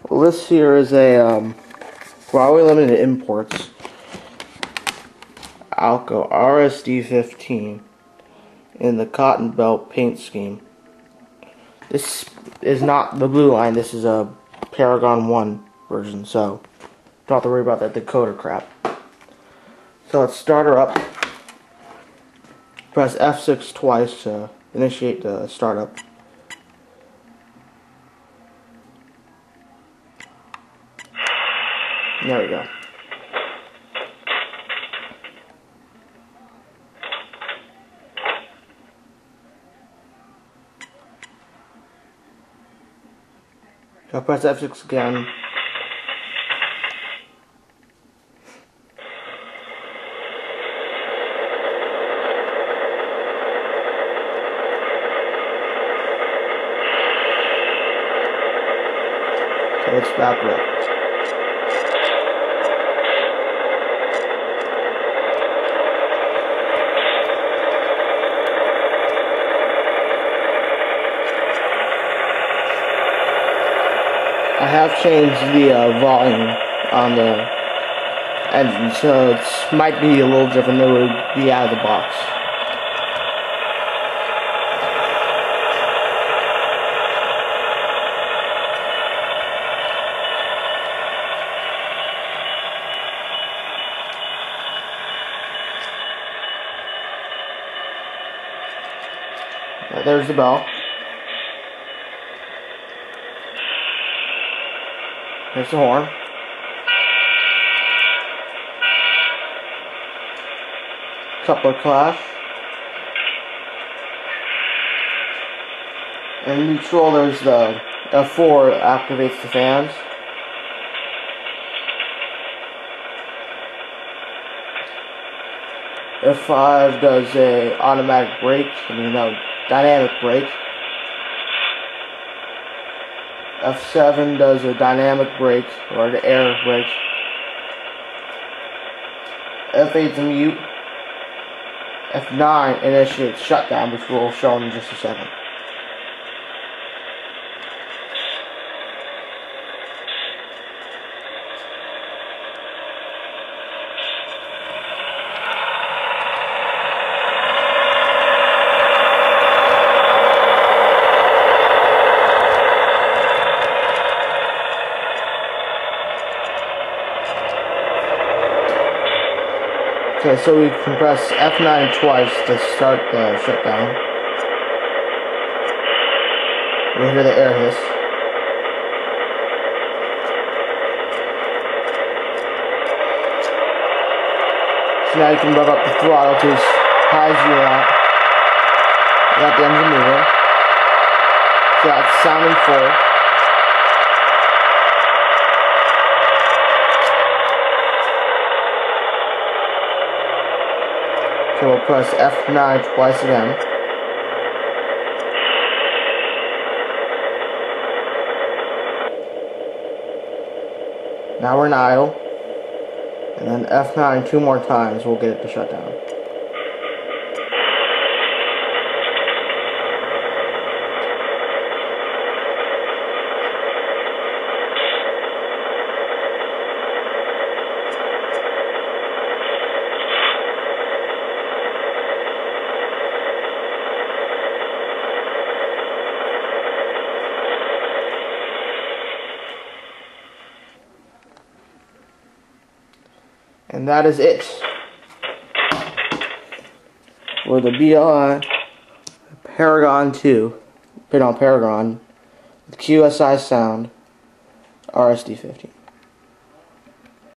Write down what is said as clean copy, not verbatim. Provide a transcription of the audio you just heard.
Well, this here is a Huawei Limited Imports Alco RSD-15 in the cotton belt paint scheme. This is not the blue line, this is a Paragon 1 version, so don't have to worry about that decoder crap. So let's start her up. Press F6 twice to initiate the startup. There we go. I'll press F6 again. So it's back up. I have changed the volume on the engine, so it might be a little different than it would be out of the box. There's the bell. There's the horn. Coupler clash. And neutral, there's the F4 activates the fans. F5 does a automatic brake, dynamic brake. F7 does a dynamic brake, or the air brake. F8's a mute. F9 initiates shutdown, which we'll show in just a second. Okay, so we can press F9 twice to start the shutdown. We'll hear the air hiss. So now you can rev up the throttle to as high as you want without the engine moving. So that's sounding full. So we'll press F9 twice again. Now we're in idle. And then F9 two more times, we'll get it to shut down. And that is it for the BLI Paragon 2, Paragon with QSI sound RSD-15.